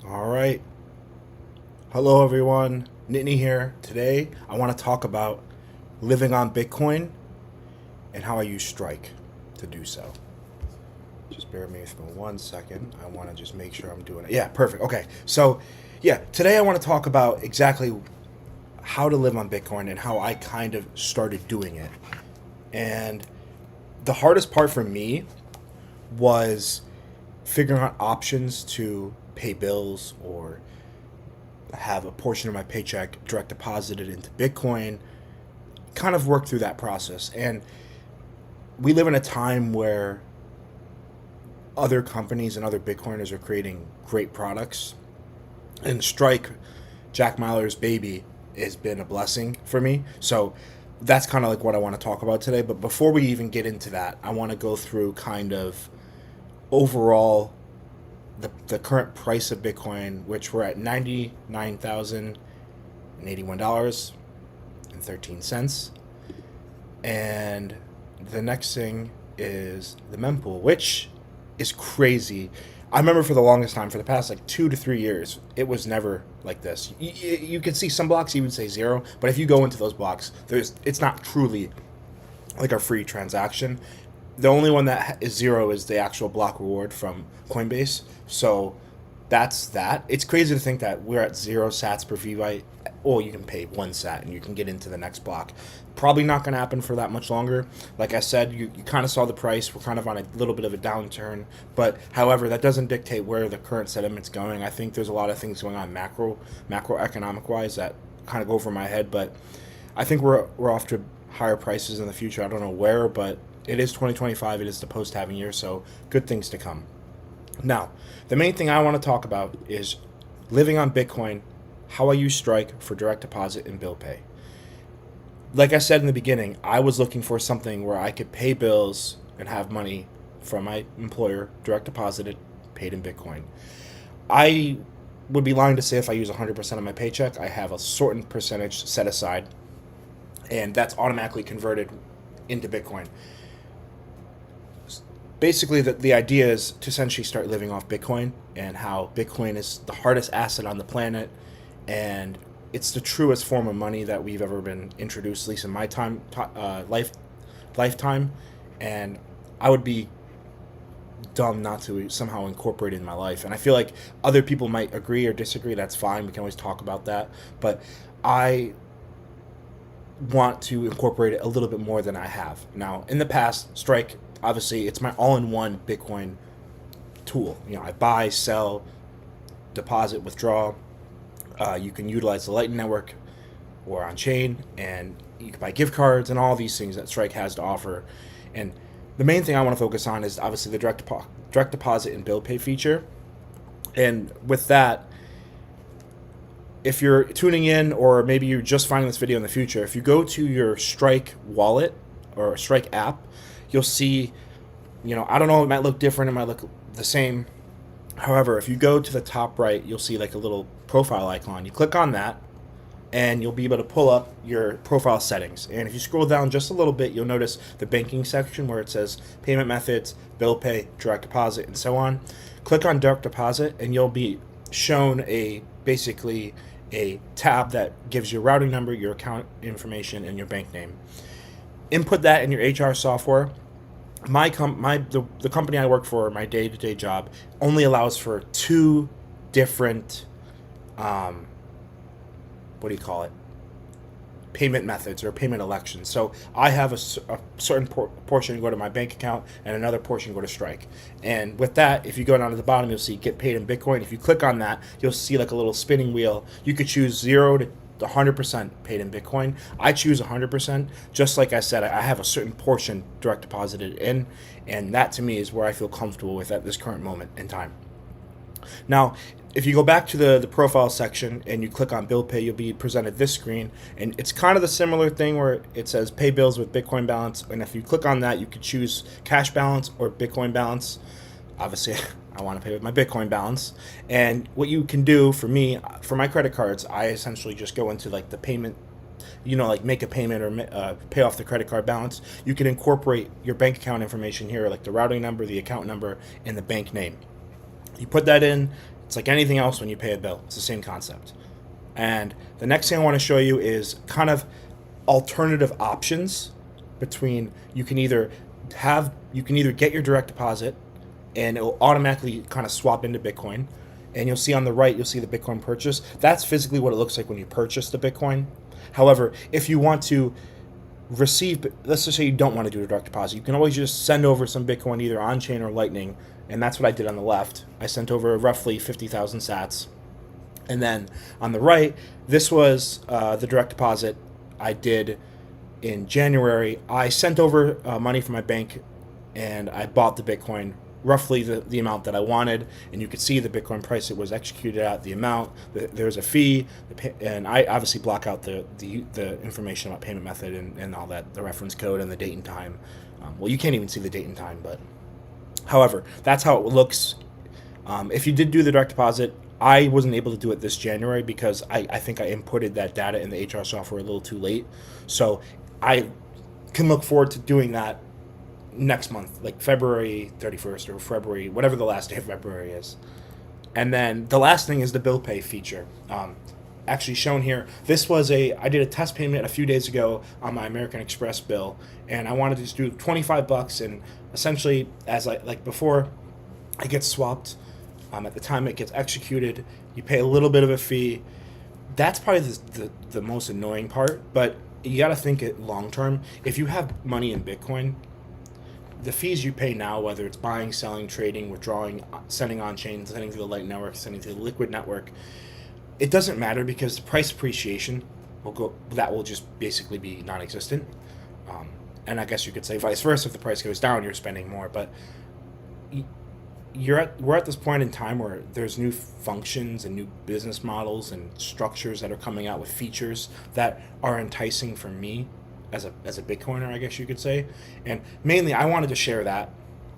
All right. Hello, everyone. Nittany here. Today, I want to talk about living on Bitcoin and how I use Strike to do so. Just bear with me for 1 second. I want to just make sure I'm doing it. Yeah, perfect. Okay. So, yeah, today I want to talk about exactly how to live on Bitcoin and how I kind of started doing it. And the hardest part for me was figuring out options to pay bills or have a portion of my paycheck direct deposited into Bitcoin, kind of work through that process. And we live in a time where other companies and other Bitcoiners are creating great products. And Strike, Jack Mallers' baby, has been a blessing for me. So that's kind of like what I want to talk about today. But before we even get into that, I want to go through kind of overall the current price of Bitcoin, which we're at $99,081.13. And the next thing is the mempool, which is crazy. I remember for the longest time, for the past like 2 to 3 years, it was never like this. You can see some blocks even say zero, but if you go into those blocks, it's not truly like a free transaction. The only one that is zero is the actual block reward from Coinbase. So that's that. It's crazy to think that we're at 0 sats per VByte, or you can pay 1 sat and you can get into the next block. Probably not going to happen for that much longer. Like I said, you kind of saw the price. We're kind of on a little bit of a downturn. But however, that doesn't dictate where the current sentiment's going. I think there's a lot of things going on macroeconomic wise that kind of go over my head. But I think we're off to higher prices in the future. I don't know where, but it is 2025. It is the post-halving year, so good things to come. Now, the main thing I want to talk about is living on Bitcoin, how I use Strike for direct deposit and bill pay. Like I said in the beginning, I was looking for something where I could pay bills and have money from my employer direct deposited, paid in Bitcoin. I would be lying to say if I use 100% of my paycheck, I have a certain percentage set aside, and that's automatically converted into Bitcoin. Basically, the idea is to essentially start living off Bitcoin and how Bitcoin is the hardest asset on the planet, and it's the truest form of money that we've ever been introduced, at least in my lifetime. And I would be dumb not to somehow incorporate it in my life. And I feel like other people might agree or disagree. That's fine. We can always talk about that. But I want to incorporate it a little bit more than I have. Now, in the past, Strike, obviously, it's my all-in-one Bitcoin tool. I buy, sell, deposit, withdraw. You can utilize the Lightning Network or on chain, and you can buy gift cards and all these things that Strike has to offer. And the main thing I want to focus on is obviously the direct deposit and bill pay feature. And with that, if you're tuning in or maybe you're just finding this video in the future, if you go to your Strike wallet or Strike app, you'll see, I don't know, it might look different, it might look the same. However, if you go to the top right, you'll see like a little profile icon. You click on that, and you'll be able to pull up your profile settings. And if you scroll down just a little bit, you'll notice the banking section where it says payment methods, bill pay, direct deposit, and so on. Click on direct deposit, and you'll be shown basically a tab that gives you a routing number, your account information, and your bank name. Input that in your HR software. The company I work for, my day-to-day job, only allows for two different what do you call it, payment methods or payment elections. So I have a certain portion go to my bank account and another portion go to Strike. And with that, if you go down to the bottom, you'll see get paid in Bitcoin. If you click on that, you'll see like a little spinning wheel. You could choose 0 to 100% paid in Bitcoin. I choose 100%. Just like I said, I have a certain portion direct deposited in, and that to me is where I feel comfortable with at this current moment in time. Now, if you go back to the profile section and you click on bill pay, you'll be presented this screen, and it's kind of the similar thing where it says pay bills with Bitcoin balance, and if you click on that, you could choose cash balance or Bitcoin balance. Obviously, I want to pay with my Bitcoin balance. And what you can do for me, for my credit cards, I essentially just go into like the payment, like make a payment or pay off the credit card balance. You can incorporate your bank account information here, like the routing number, the account number, and the bank name. You put that in, It's like anything else when you pay a bill. It's the same concept. And the next thing I want to show you is kind of alternative options between you can either get your direct deposit and it will automatically kind of swap into Bitcoin. And you'll see on the right, you'll see the Bitcoin purchase. That's physically what it looks like when you purchase the Bitcoin. However, if you want to receive, let's just say you don't want to do a direct deposit, you can always just send over some Bitcoin either on chain or Lightning. And that's what I did on the left. I sent over roughly 50,000 sats. And then on the right, this was the direct deposit I did in January. I sent over money from my bank and I bought the Bitcoin roughly the amount that I wanted, and you could see the Bitcoin price it was executed at, the amount. There's a fee, and I obviously block out the information about payment method and all that, the reference code and the date and time. Well, you can't even see the date and time, but however, that's how it looks. If you did do the direct deposit, I wasn't able to do it this January because I think I inputted that data in the HR software a little too late. So I can look forward to doing that next month, like February 31st or February, whatever the last day of February is. And then the last thing is the bill pay feature. Actually shown here, I did a test payment a few days ago on my American Express bill, and I wanted to just do $25, and essentially, before it gets swapped, at the time it gets executed, you pay a little bit of a fee. That's probably the most annoying part, but you got to think it long term. If you have money in Bitcoin, the fees you pay now, whether it's buying, selling, trading, withdrawing, sending on chain, sending to the Light network, sending to the Liquid network, it doesn't matter because the price appreciation will just basically be non-existent. And I guess you could say vice versa. If the price goes down, you're spending more. But we're at this point in time where there's new functions and new business models and structures that are coming out with features that are enticing for me as a Bitcoiner, I guess you could say. And mainly I wanted to share that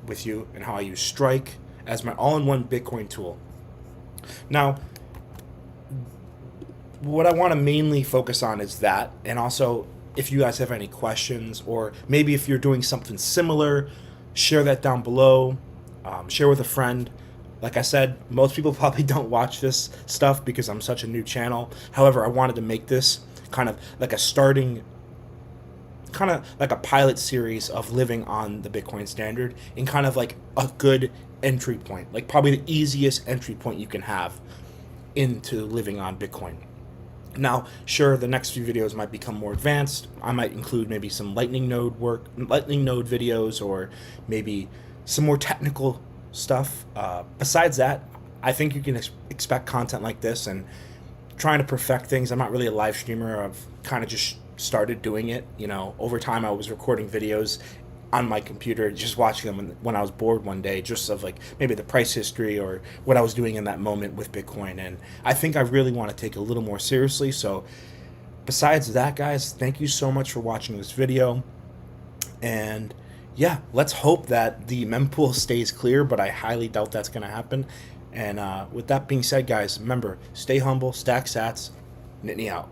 with you and how I use Strike as my all-in-one Bitcoin tool. Now, what I want to mainly focus on is that, and also if you guys have any questions, or maybe if you're doing something similar, share that down below. Share with a friend. Like I said, most people probably don't watch this stuff because I'm such a new channel. However, I wanted to make this kind of like a pilot series of living on the Bitcoin standard, and kind of like a good entry point, like probably the easiest entry point you can have into living on Bitcoin. Now, sure, the next few videos might become more advanced. I might include maybe some Lightning Node videos, or maybe some more technical stuff. Besides that, I think you can expect content like this and trying to perfect things. I'm not really a live streamer. I've kind of just started doing it. Over time I was recording videos on my computer, just watching them when I was bored one day, just of like maybe the price history or what I was doing in that moment with Bitcoin. And I think I really want to take it a little more seriously. So besides that, guys, thank you so much for watching this video. And yeah, let's hope that the mempool stays clear, but I highly doubt that's going to happen. And with that being said, guys, remember, stay humble, stack sats, Nittany out.